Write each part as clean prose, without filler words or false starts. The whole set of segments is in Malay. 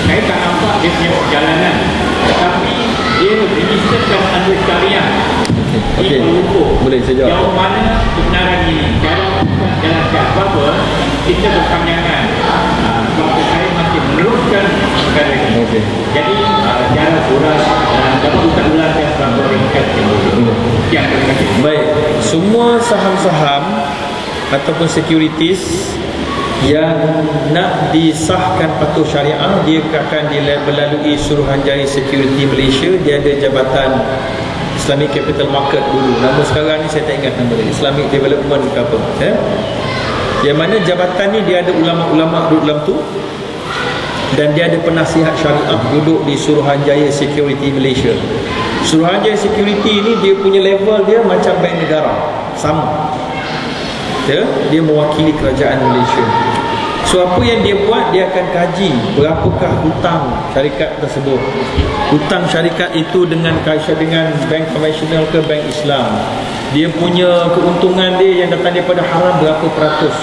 saya tak nampak dia punya perjalanan, tetapi dia registerkan under syariah. Okey. Boleh saya jawab. Yang mana kebenaran ini? Kalau bukan jalan apa-apa, kita berpanjangan. Sebab saya masih meneruskan perkara ini. Okey. Jadi, jalan surah dapat kita ulaskan selama ringkas yang terima kasih. Baik, semua saham-saham ataupun securities yang nak disahkan patuh syariah, dia akan melalui Suruhanjaya Security Malaysia. Dia ada jabatan Islamic Capital Market dulu. Nama sekarang ni saya tak ingat nama dia, Islamic Development ke apa, yang mana jabatan ni dia ada ulama-ulama duduk dalam tu, dan dia ada penasihat syariah duduk di Suruhanjaya Security Malaysia. Suruhanjaya Security ni dia punya level dia macam bank negara, sama. Dia mewakili kerajaan Malaysia. So apa yang dia buat, dia akan kaji berapakah hutang syarikat tersebut. Hutang syarikat itu dengan bank konvensional ke bank Islam. Dia punya keuntungan dia yang datang daripada haram berapa peratus,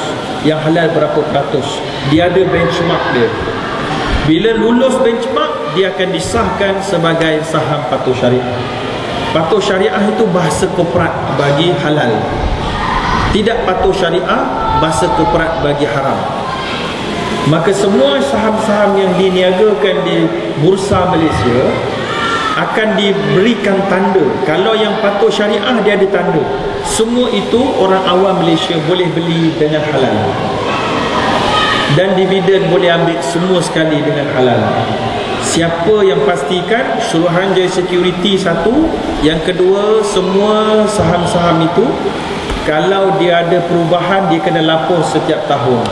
yang halal berapa peratus. Dia ada benchmark dia. Bila lulus benchmark, dia akan disahkan sebagai saham patuh syariah. Patuh syariah itu bahasa korporat bagi halal. Tidak patuh syariah, bahasa korporat bagi haram. Maka semua saham-saham yang diniagakan di Bursa Malaysia akan diberikan tanda. Kalau yang patuh syariah, dia ada tanda. Semua itu orang awam Malaysia boleh beli dengan halal. Dan dividen boleh ambil semua sekali dengan halal. Siapa yang pastikan? Suruhanjaya Security satu. Yang kedua, semua saham-saham itu kalau dia ada perubahan, dia kena lapor setiap tahun.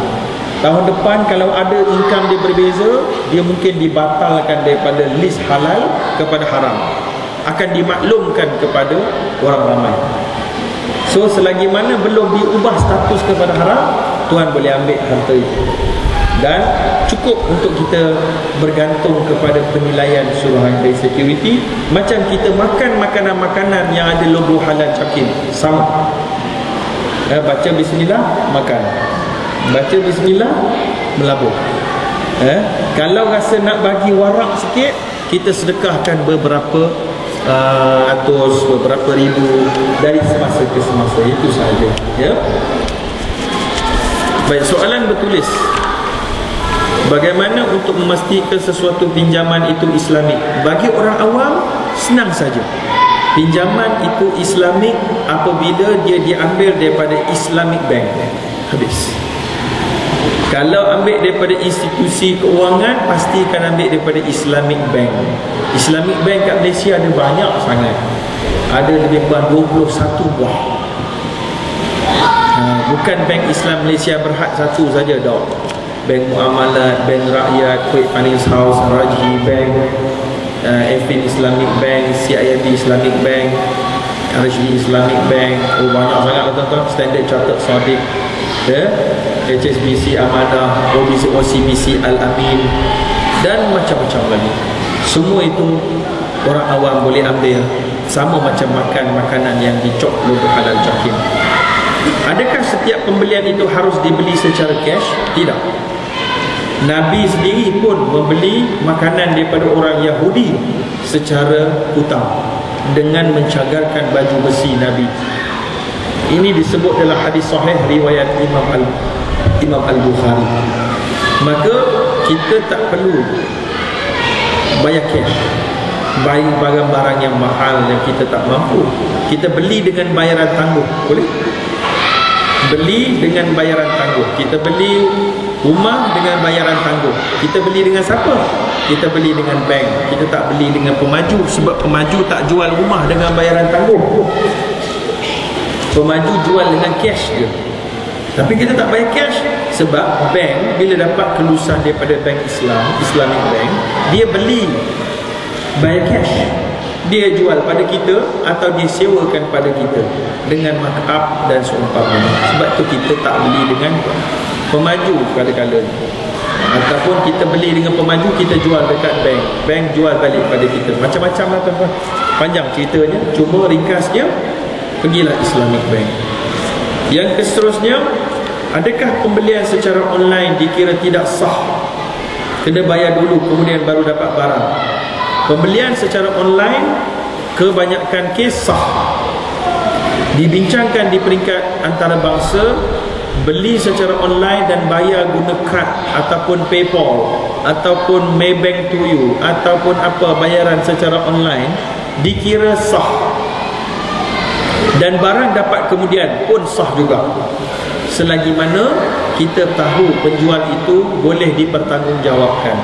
Tahun depan kalau ada income dia berbeza, dia mungkin dibatalkan daripada list halal kepada haram. Akan dimaklumkan kepada orang ramai. So selagi mana belum diubah status kepada haram, tuan boleh ambil harta itu. Dan cukup untuk kita bergantung kepada penilaian Suruhanjaya Security. Macam kita makan makanan-makanan yang ada logo halal cakim, sama. Baca bismillah, makan. Baca bismillah, melabur. Kalau rasa nak bagi warak sikit, kita sedekahkan beberapa ratus, beberapa ribu dari semasa ke semasa. Itu sahaja. Baik, soalan bertulis. Bagaimana untuk memastikan sesuatu pinjaman itu Islamik? Bagi orang awam, senang saja. Pinjaman itu Islamik apabila dia diambil daripada Islamic Bank. Habis. Kalau ambil daripada institusi keuangan, pastikan ambil daripada Islamic Bank. Islamic Bank kat Malaysia ada banyak sangat. Ada lebih kurang 21 buah. Bukan Bank Islam Malaysia Berhad satu saja dah. Bank Muamalat, Bank Rakyat, Quick Finance House, Rajhi Bank, Affin Islamic Bank, CIMB Islamic Bank, RHB Islamic Bank. Banyak sangat tuan-tuan. Standard Chartered Sadiq, HSBC Amanah, OCBC Al-Amin, dan macam-macam lagi. Semua itu orang awam boleh ambil. Sama macam makan makanan yang dicop logo halal cakim. Adakah setiap pembelian itu harus dibeli secara cash? Tidak. Nabi sendiri pun membeli makanan daripada orang Yahudi secara hutang dengan mencagarkan baju besi Nabi. Ini disebut dalam hadis sahih riwayat Imam Al-Bukhari. Maka kita tak perlu bayar cash, beli barang-barang yang mahal yang kita tak mampu. Kita beli dengan bayaran tangguh, boleh? Beli dengan bayaran tangguh. Kita beli rumah dengan bayaran tangguh. Kita beli dengan siapa? Kita beli dengan bank. Kita tak beli dengan pemaju, sebab pemaju tak jual rumah dengan bayaran tangguh. Pemaju jual dengan cash je. Tapi kita tak bayar cash, sebab bank bila dapat kelulusan daripada bank Islam, Islamic Bank, dia beli bayar cash. Dia jual pada kita atau dia sewakan pada kita dengan markup dan seumpamanya. Sebab tu kita tak beli dengan pemaju kadang-kadang. Ataupun kita beli dengan pemaju, kita jual dekat bank. Bank jual balik pada kita. Macam-macam lah tuan-tuan. Panjang ceritanya. Cuma ringkasnya, pergilah Islamic Bank. Yang seterusnya, adakah pembelian secara online dikira tidak sah kena bayar dulu kemudian baru dapat barang. Pembelian secara online kebanyakan kes sah. Dibincangkan di peringkat antarabangsa, beli secara online dan bayar guna kad ataupun PayPal ataupun Maybank to you ataupun apa bayaran secara online dikira sah, dan barang dapat kemudian pun sah juga, selagi mana kita tahu penjual itu boleh dipertanggungjawabkan.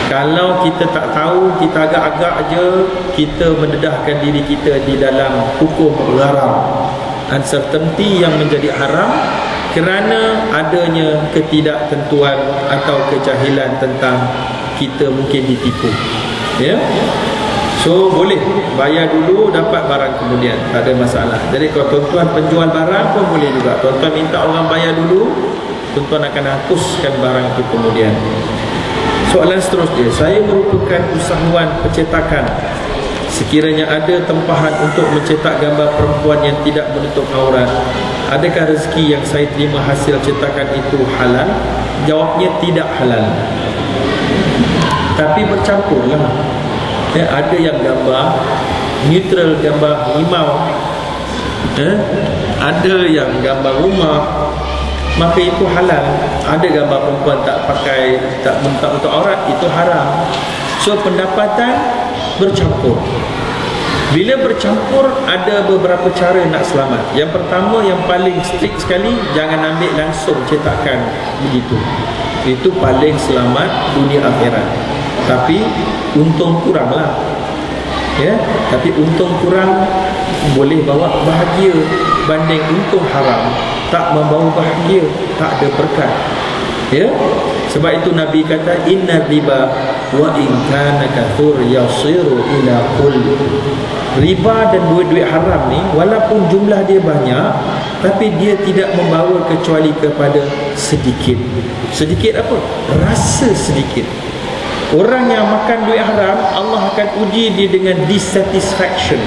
Kalau kita tak tahu, kita agak-agak je, kita mendedahkan diri kita di dalam hukum gharam, uncertainty yang menjadi haram kerana adanya ketidaktentuan atau kejahilan tentang kita mungkin ditipu. Ya. So boleh bayar dulu dapat barang kemudian, tak ada masalah. Jadi kalau tuan-tuan penjual barang pun boleh juga. Tuan-tuan minta orang bayar dulu, tuan-tuan akan hapuskan barang itu kemudian. Soalan seterusnya, saya merupakan usahawan percetakan. Sekiranya ada tempahan untuk mencetak gambar perempuan yang tidak menutup aurat, adakah rezeki yang saya terima hasil cetakan itu halal? Jawabnya tidak halal. Tapi bercampurlah. Ya, ada yang gambar neutral, gambar rimau, ada yang gambar rumah, maka itu halal. Ada gambar perempuan tak pakai, tak untuk aurat, itu haram. So pendapatan bercampur. Bila bercampur, ada beberapa cara nak selamat. Yang pertama, yang paling strict sekali, jangan ambil langsung cetakan begitu. Itu paling selamat dunia akhirat. Tapi untung kuranglah. Ya, tapi untung kurang boleh bawa bahagia banding untung haram tak membawa bahagia, tak ada berkat. Ya, sebab itu Nabi kata inna riba wa in kana kathur yasiru ila qul. Riba dan duit-duit haram ni walaupun jumlah dia banyak, tapi dia tidak membawa kecuali kepada sedikit. Sedikit apa? Rasa sedikit. Orang yang makan duit haram, Allah akan uji dia dengan dissatisfaction.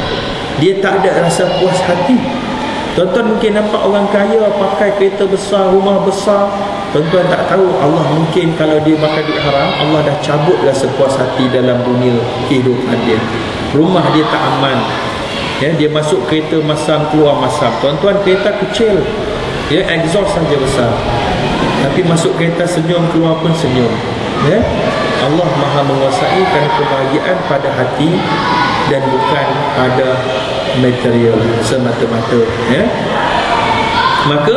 Dia tak ada rasa puas hati. Tuan-tuan mungkin nampak orang kaya pakai kereta besar, rumah besar. Tuan-tuan tak tahu Allah mungkin kalau dia makan duit haram, Allah dah cabut rasa puas hati dalam dunia kehidupan dia. Rumah dia tak aman. Ya, dia masuk kereta masam, keluar masam. Tuan-tuan kereta kecil, ya, exhaust saja besar. Tapi masuk kereta senyum, keluar pun senyum. Ya, Allah Maha menguasai kerana kebahagiaan pada hati dan bukan pada material semata-mata. Ya. Maka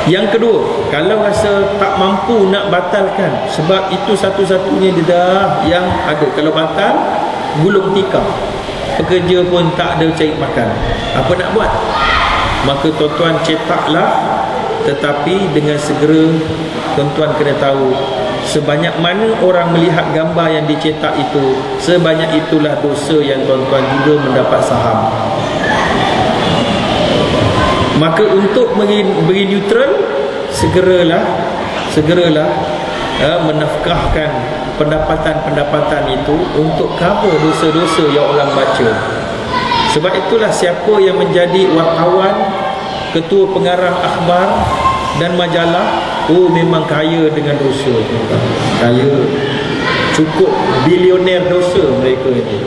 yang kedua, kalau rasa tak mampu nak batalkan, sebab itu satu-satunya dedah yang ada. Kalau batal, gulung tikar, pekerja pun tak ada cari makan, apa nak buat? Maka tuan-tuan cetaklah, tetapi dengan segera tuan-tuan kena tahu sebanyak mana orang melihat gambar yang dicetak itu, sebanyak itulah dosa yang tuan-tuan juga mendapat saham. Maka untuk beri neutral, segeralah menafkahkan pendapatan-pendapatan itu untuk cover dosa-dosa yang orang baca. Sebab itulah siapa yang menjadi wartawan, ketua pengarah akhbar dan majalah, memang kaya dengan dosa. Kaya, cukup bilioner dosa mereka ini.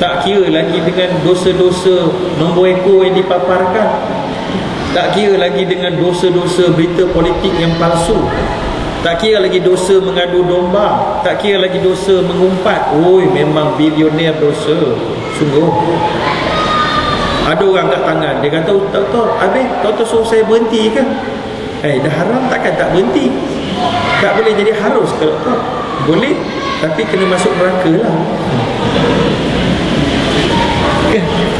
Tak kira lagi dengan dosa-dosa nombor ekor yang dipaparkan, tak kira lagi dengan dosa-dosa berita politik yang palsu, tak kira lagi dosa mengadu domba, tak kira lagi dosa mengumpat. Memang bilioner dosa. Sungguh. Ada orang kat tangan, dia kata, Doktor, habis Doktor suruh saya berhenti kan? Dah haram takkan tak berhenti? Tak boleh jadi harus ke Doktor? Boleh, tapi kena masuk neraka lah.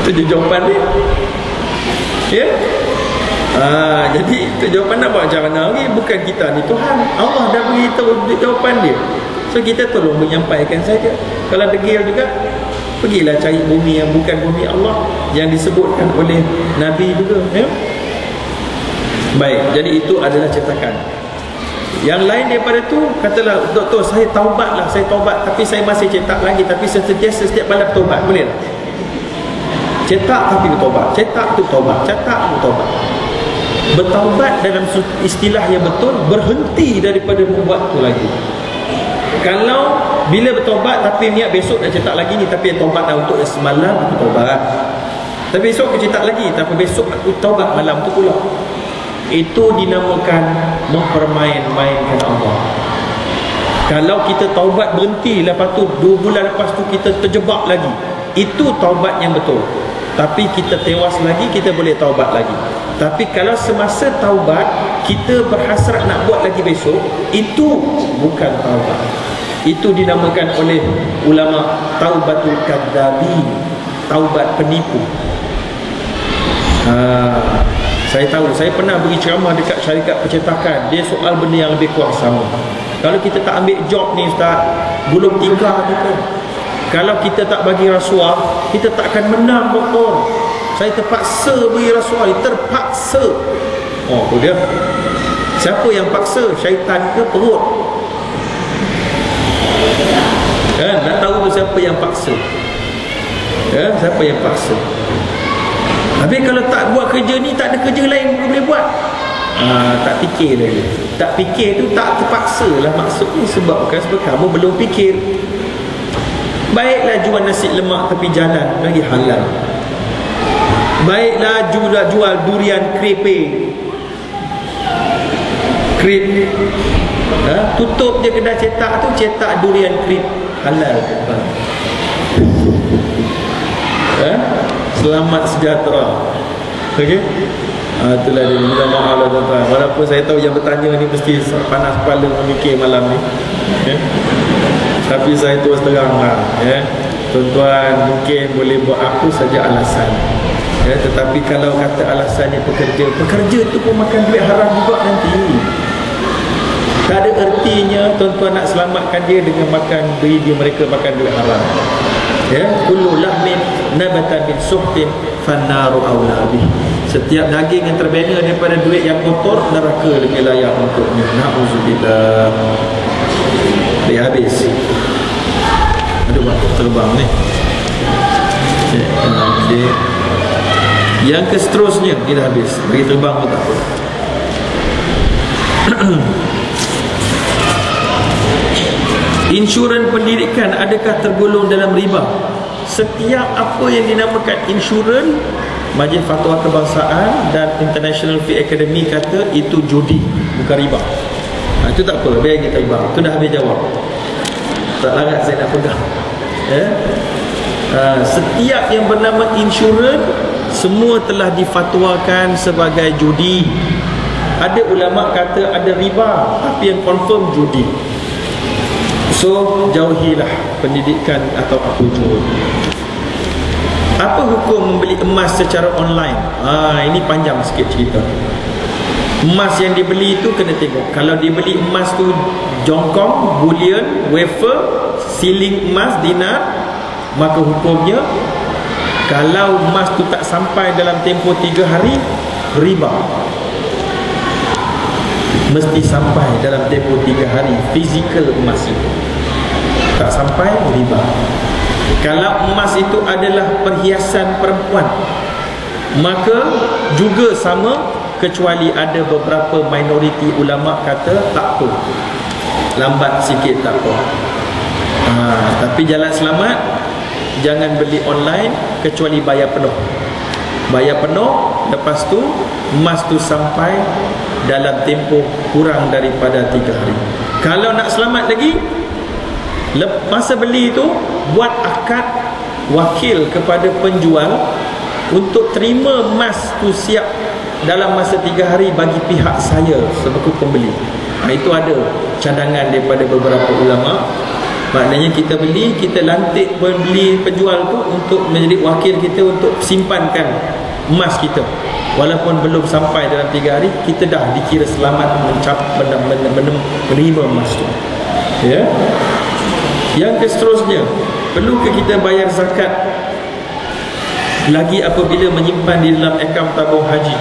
Itu je jawapan dia. Ya? Jadi itu jawapan nak buat macam mana lagi? Bukan kita ni Tuhan. Allah dah beritahu jawapan dia. So kita tolong menyampaikan saja. Kalau degil juga, pergilah cari bumi yang bukan bumi Allah, yang disebutkan oleh Nabi juga. Ya? Baik, jadi itu adalah cetakan. Yang lain daripada tu, katalah, Doktor, saya taubatlah, saya taubat, tapi saya masih cetak lagi, tapi saya sentiasa setiap malam taubat. Boleh tak? Cetak tapi bertaubat, cetak tu taubat, cetak tu taubat. Bertaubat dalam istilah yang betul, berhenti daripada membuat tu lagi. Kalau bila bertaubat tapi niat besok nak cetak lagi ni, tapi taubat dah untuk semalam aku taubat, tapi besok aku cetak lagi, tapi besok aku taubat malam tu pula, itu dinamakan mempermain-mainkan Allah. Kalau kita taubat berhenti, lepas tu 2 bulan lepas tu kita terjebak lagi, itu taubat yang betul. Tapi kita tewas lagi, kita boleh taubat lagi. Tapi kalau semasa taubat kita berhasrat nak buat lagi besok, itu bukan taubat. Itu dinamakan oleh ulama taubatul kadzabi, taubat penipu. Saya tahu, saya pernah beri ceramah dekat syarikat percetakan, dia soal benda yang lebih kurang sama. Kalau kita tak ambil job ni ustaz, belum tinggal kita. Kalau kita tak bagi rasuah, kita tak akan menang doktor. Saya terpaksa beri rasuah ni, terpaksa. Oh, tu dia. Siapa yang paksa? Syaitan ke perut? Nak tahu tu siapa yang paksa? Siapa yang paksa? Habis kalau tak buat kerja ni, tak ada kerja lain boleh buat. Tak fikir lagi. Tak fikir tu tak terpaksa lah maksudnya, sebab kamu belum fikir. Baiklah jual nasi lemak tepi jalan, lagi halal. Baiklah jual durian crepe. Tutup je kedai cetak tu, cetak durian crepe, halal. Selamat sejahtera. Okey. Itulah dia. Minta maaf lah tuan-tuan. Walaupun saya tahu yang bertanya ni mesti panas kepala memikir malam ni. Tapi saya terus terang lah, tuan-tuan mungkin boleh buat apa saja alasan, tetapi kalau kata alasannya pekerja tu pun makan duit haram juga nanti. Tak ada ertinya tuan-tuan nak selamatkan dia dengan makan duit dia, mereka makan duit haram. Kullu lahmin nabata min suhtin fannaru awla bih. Setiap daging yang terbina daripada duit yang kotor, neraka lebih layak untuknya. Na'udzubillah. Dia habis. Ada waktu terbang ni. Yang seterusnya kita habis. Bagi terbang pun tak apa. Insurans pendidikan adakah tergolong dalam riba? Setiap apa yang dinamakan insurans, Majlis Fatwa Kebangsaan dan International Fee Academy kata itu judi, bukan riba. Itu tak apa, biar kita terbang. Itu dah habis jawab. Tak larat saya nak pegang. Setiap yang bernama insurans semua telah difatwakan sebagai judi. Ada ulama kata ada riba, tapi yang confirm judi. So jauhilah pendidikan atau apa judi. Apa hukum membeli emas secara online? Ini panjang sikit cerita. Emas yang dibeli itu kena tengok. Kalau dibeli emas tu jongkong, bullion, wafer, siling emas, dinar, maka hukumnya kalau emas tu tak sampai dalam tempoh 3 hari, riba. Mesti sampai dalam tempoh 3 hari fizikal emas itu. Tak sampai, riba. Kalau emas itu adalah perhiasan perempuan, maka juga sama, kecuali ada beberapa minoriti ulama kata tak apa, lambat sikit tak apa. Tapi jalan selamat, jangan beli online kecuali bayar penuh. Bayar penuh, lepas tu emas tu sampai dalam tempoh kurang daripada 3 hari. Kalau nak selamat lagi, masa beli itu buat akad wakil kepada penjual untuk terima emas tu siap dalam masa 3 hari bagi pihak saya sebagai pembeli. Itu ada cadangan daripada beberapa ulama. Maknanya kita beli, kita lantik pembeli penjual tu untuk menjadi wakil kita untuk simpankan emas kita. Walaupun belum sampai dalam 3 hari, kita dah dikira selamat menerima emas tu. Yang seterusnya, perlukah kita bayar zakat lagi apabila menyimpan di dalam akaun tabung haji?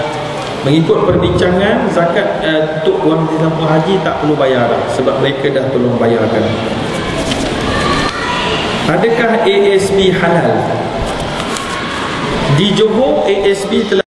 Mengikut perbincangan, zakat untuk wang di tabung haji tak perlu bayar sebab mereka dah tolong bayarkan. Adakah ASB halal? Di Johor, ASB telah